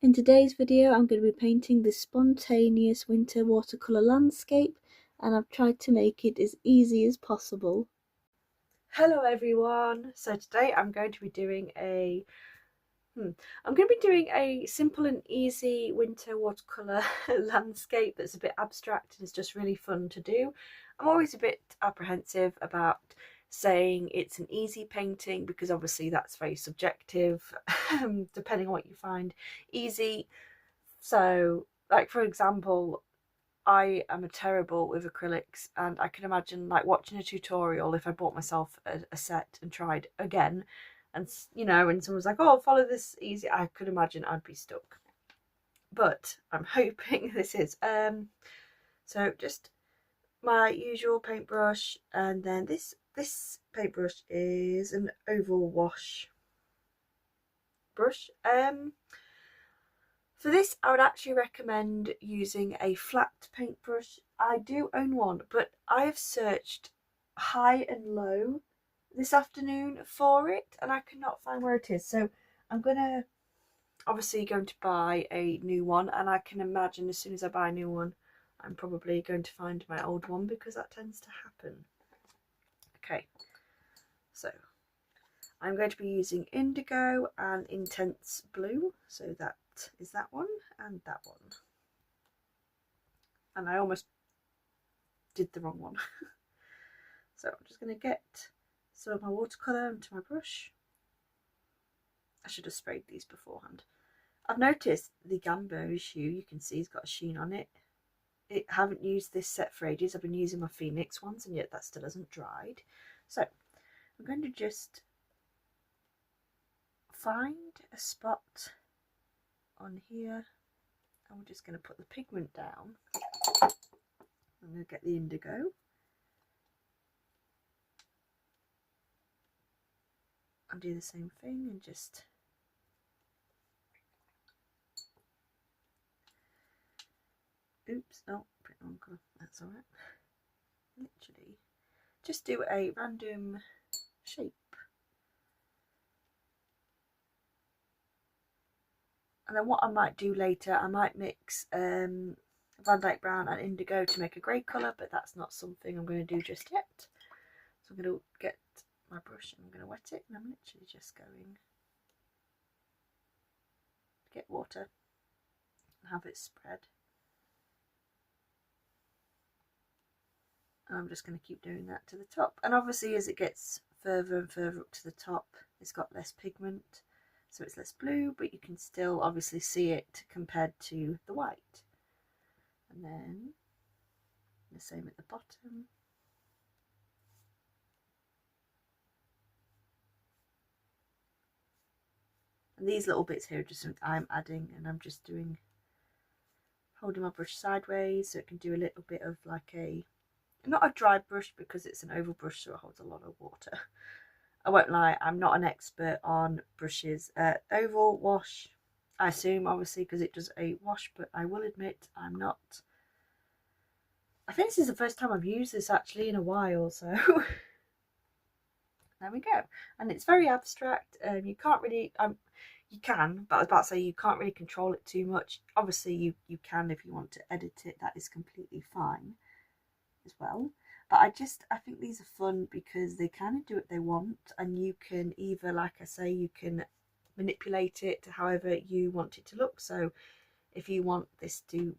In today's video I'm going to be painting this spontaneous winter watercolour landscape, and I've tried to make it as easy as possible. Hello everyone, so today I'm going to be doing a simple and easy winter watercolour landscape that's a bit abstract and it's just really fun to do. I'm always a bit apprehensive about saying it's an easy painting because obviously that's very subjective depending on what you find easy. So like for example, I am terrible with acrylics, and I can imagine like watching a tutorial if I bought myself a set and tried again, and and someone's like, oh, follow this easy, I could imagine I'd be stuck. But I'm hoping this is so just my usual paintbrush, and then this paintbrush is an oval wash brush. For this, I would actually recommend using a flat paintbrush. I do own one, but I have searched high and low this afternoon for it, and I cannot find where it is. So I'm obviously going to buy a new one, and I can imagine as soon as I buy a new one, I'm probably going to find my old one because that tends to happen. Okay, so I'm going to be using indigo and intense blue, so that is that one and that one. And I almost did the wrong one. So I'm just going to get some of my watercolour into my brush. I should have sprayed these beforehand. I've noticed the Gambo issue, you can see it's got a sheen on it. I haven't used this set for ages. I've been using my Phoenix ones, and yet that still hasn't dried. So I'm going to just find a spot on here, and we're just going to put the pigment down. I'm going to get the indigo. I'll do the same thing and just oops, oh, put it on colour, that's alright. Literally just do a random shape. And then what I might do later, I might mix Van Dyke Brown and indigo to make a grey colour, but that's not something I'm going to do just yet. So I'm going to get my brush and I'm going to wet it, and I'm literally just going to get water and have it spread. And I'm just going to keep doing that to the top. And obviously as it gets further and further up to the top, it's got less pigment, so it's less blue, but you can still obviously see it compared to the white. And then the same at the bottom. And these little bits here are just something I'm adding, and I'm just holding my brush sideways so it can do a little bit of like not a dry brush because it's an oval brush, so it holds a lot of water. I won't lie, I'm not an expert on brushes. Oval wash, I assume obviously because it does a wash, but I will admit I'm not. I think this is the first time I've used this actually in a while, so there we go. And it's very abstract. You can't really, you can, but I was about to say you can't really control it too much. Obviously you can if you want to edit it, that is completely fine as well. But I think these are fun because they kind of do what they want, and you can either, like I say, you can manipulate it to however you want it to look. So if you want this to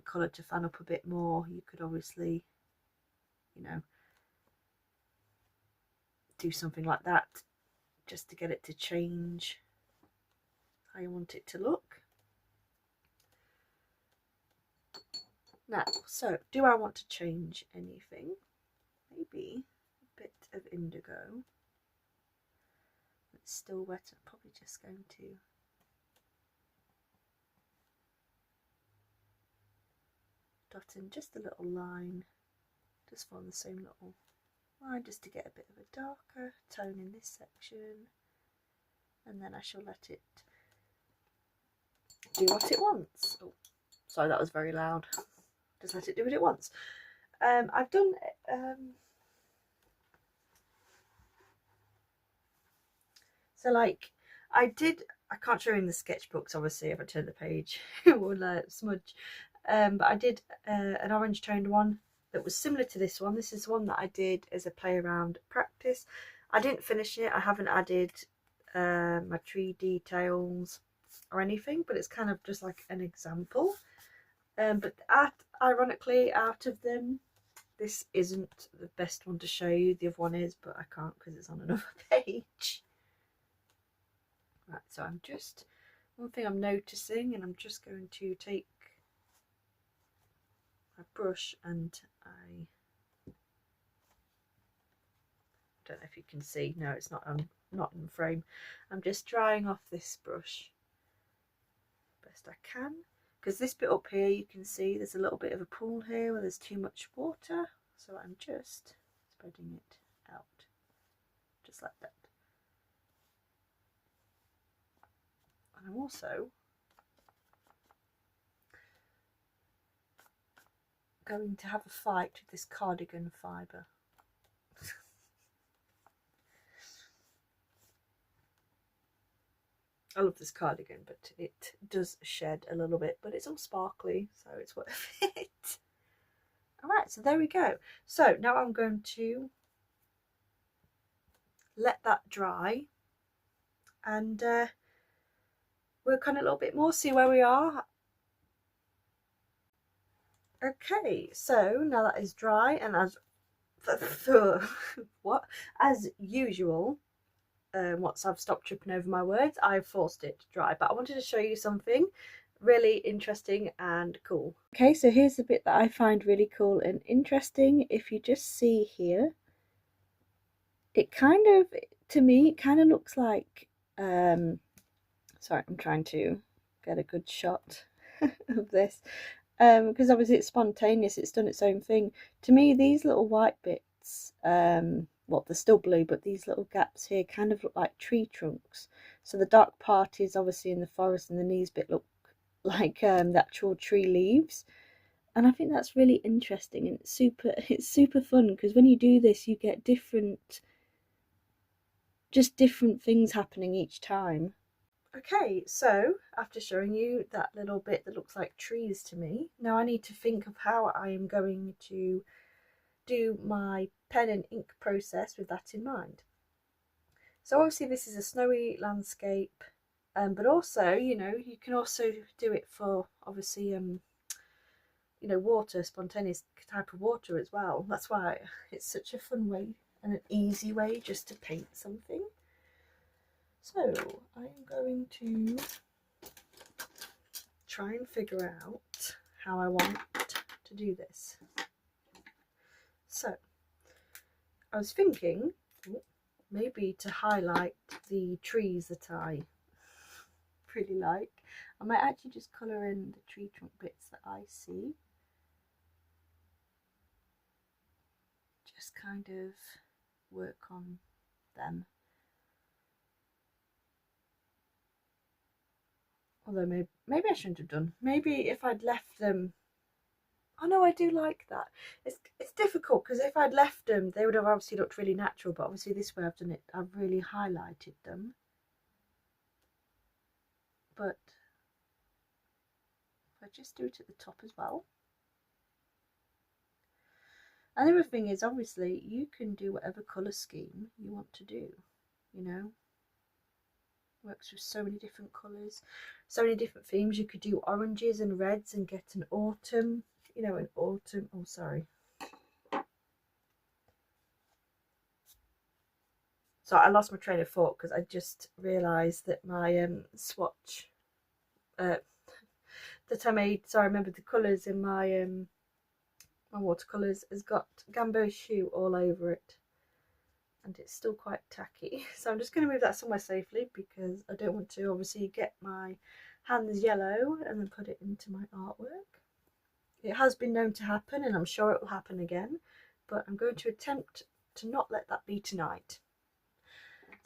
colour to fan up a bit more, you could obviously, do something like that just to get it to change how you want it to look. Now, so do I want to change anything? Maybe a bit of indigo. It's still wet. I'm probably just going to dot in just a little line, just on the same little line, just to get a bit of a darker tone in this section, and then I shall let it do what it wants. Oh, sorry, that was very loud. Just let it do what it wants. I've done so like I did I can't show you in the sketchbooks, obviously, if I turn the page it will smudge. But I did an orange toned one that was similar to this one. This is one that I did as a play around practice. I didn't finish it. I haven't added my tree details or anything, but it's kind of just like an example. But ironically, out of them, this isn't the best one to show you. The other one is, but I can't because it's on another page. Right, so I'm just, one thing I'm noticing, and I'm just going to take my brush and I don't know if you can see. No, it's not in frame. I'm just drying off this brush best I can, because this bit up here you can see there's a little bit of a pool here where there's too much water, so I'm just spreading it out just like that. And I'm also going to have a fight with this cardigan fibre. I love this cardigan, but it does shed a little bit, but it's all sparkly, so it's worth it. Alright, so there we go. So now I'm going to let that dry and work on it a little bit more, see where we are. Okay, so now that is dry, and as usual, once I've stopped tripping over my words, I've forced it to dry. But I wanted to show you something really interesting and cool. Okay, so here's the bit that I find really cool and interesting. If you just see here, it kind of, to me, it kind of looks like, sorry, I'm trying to get a good shot of this, because obviously it's spontaneous, it's done its own thing. To me, these little white bits, well, they're still blue, but these little gaps here kind of look like tree trunks. So the dark part is obviously in the forest, and then these bit look like the actual tree leaves. And I think that's really interesting, and it's super fun, because when you do this you get different things happening each time. Okay, so after showing you that little bit that looks like trees to me, now I need to think of how I am going to do my pen and ink process with that in mind. So obviously this is a snowy landscape, but also, you know, you can also do it for obviously you know, water, spontaneous type of water as well. That's why it's such a fun way and an easy way just to paint something. So I am going to try and figure out how I want to do this. So I was thinking maybe to highlight the trees that I really like, I might actually just colour in the tree trunk bits that I see. Just kind of work on them. Although maybe I shouldn't have done. Maybe if I'd left them. Oh no, I do like that. It's difficult, because if I'd left them, they would have obviously looked really natural. But obviously this way I've done it, I've really highlighted them. But if I just do it at the top as well. And the other thing is, obviously, you can do whatever colour scheme you want to do, you know. Works with so many different colours, so many different themes. You could do oranges and reds and get an autumn, you know, an autumn, oh sorry. So I lost my train of thought because I just realised that my swatch that I made, so I remember the colours in my my watercolours, has got gamboge all over it, and it's still quite tacky. So I'm just going to move that somewhere safely, because I don't want to obviously get my hands yellow and then put it into my artwork. It has been known to happen, and I'm sure it will happen again, but I'm going to attempt to not let that be tonight.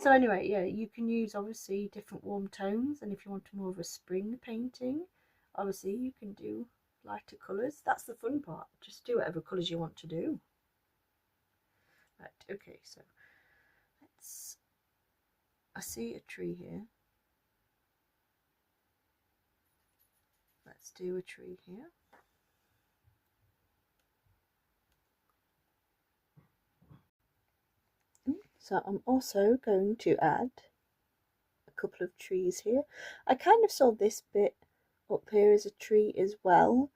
So anyway, yeah, you can use obviously different warm tones, and if you want more of a spring painting, obviously you can do lighter colours. That's the fun part, just do whatever colours you want to do. Right, okay, so I see a tree here. let's do a tree here. So I'm also going to add a couple of trees here. I kind of saw this bit up here as a tree as well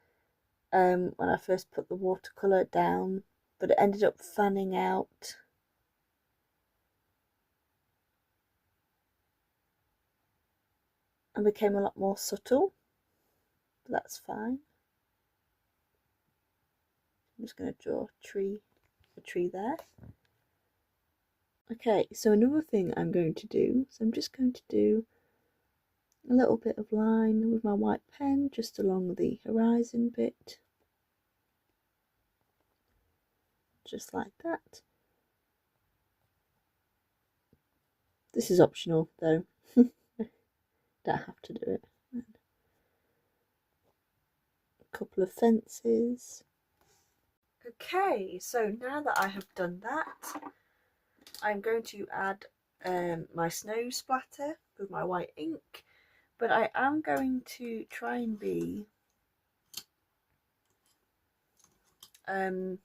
when I first put the watercolour down, but it ended up fanning out. And became a lot more subtle, but that's fine. I'm just going to draw a tree there. Okay, so another thing I'm going to do, so I'm just going to do a little bit of line with my white pen just along the horizon bit, just like that. This is optional though, don't have to do it. A couple of fences. Okay, so now that I have done that, I'm going to add my snow splatter with my white ink, but I am going to try and be oh,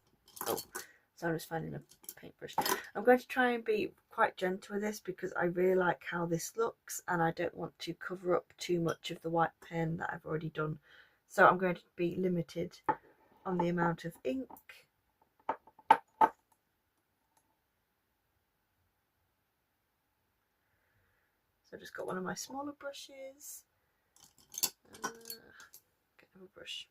so I'm just finding a paintbrush. I'm going to try and be quite gentle with this because I really like how this looks and I don't want to cover up too much of the white pen that I've already done. So I'm going to be limited on the amount of ink. So I've just got one of my smaller brushes. Get another brush.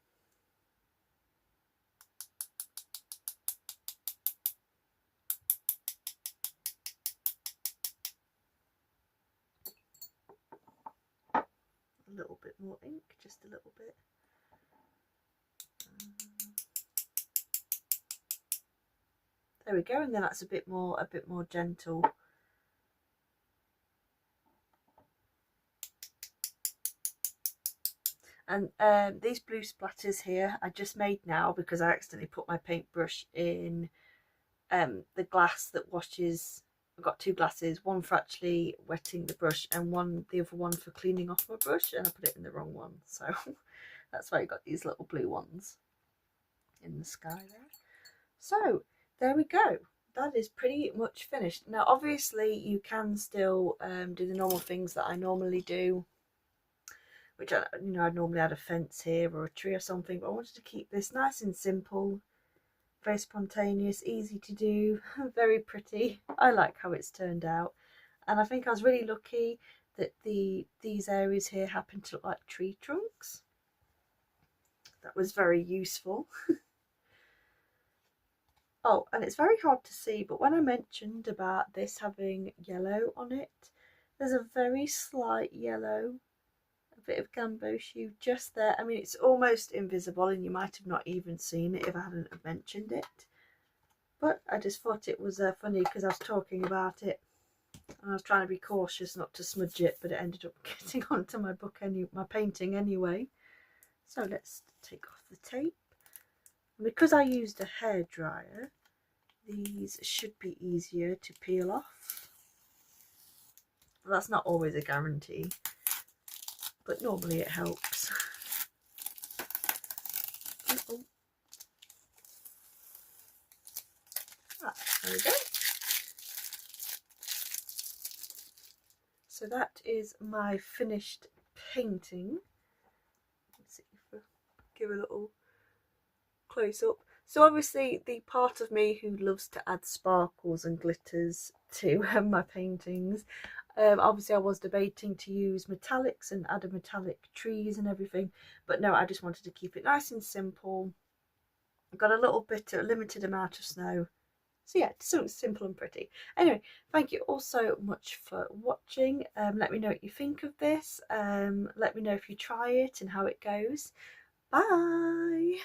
A little bit more ink, just a little bit. There we go, and then that's a bit more gentle. And these blue splatters here I just made now because I accidentally put my paintbrush in the glass that washes. I've got two glasses, one for actually wetting the brush and the other one for cleaning off my brush, and I put it in the wrong one, so that's why I got these little blue ones in the sky there. So there we go, that is pretty much finished. Now obviously you can still do the normal things that I normally do, which I'd normally add a fence here or a tree or something, but I wanted to keep this nice and simple, very spontaneous, easy to do, very pretty. I like how it's turned out, and I think I was really lucky that these areas here happen to look like tree trunks. That was very useful. Oh, and it's very hard to see, but when I mentioned about this having yellow on it, there's a very slight yellow, a bit of gamboge just there. I mean, it's almost invisible and you might have not even seen it if I hadn't mentioned it. But I just thought it was funny because I was talking about it and I was trying to be cautious not to smudge it, but it ended up getting onto my book my painting anyway. So let's take off the tape. And because I used a hairdryer, these should be easier to peel off. Well, that's not always a guarantee, but normally it helps. Oh. There we go. So that is my finished painting. Let's see if we give a little close up. So obviously the part of me who loves to add sparkles and glitters to my paintings, obviously I was debating to use metallics and add a metallic trees and everything, but no, I just wanted to keep it nice and simple. I've got a limited amount of snow. So yeah, so simple and pretty. Anyway, thank you all so much for watching. Let me know what you think of this. Let me know if you try it and how it goes. Bye!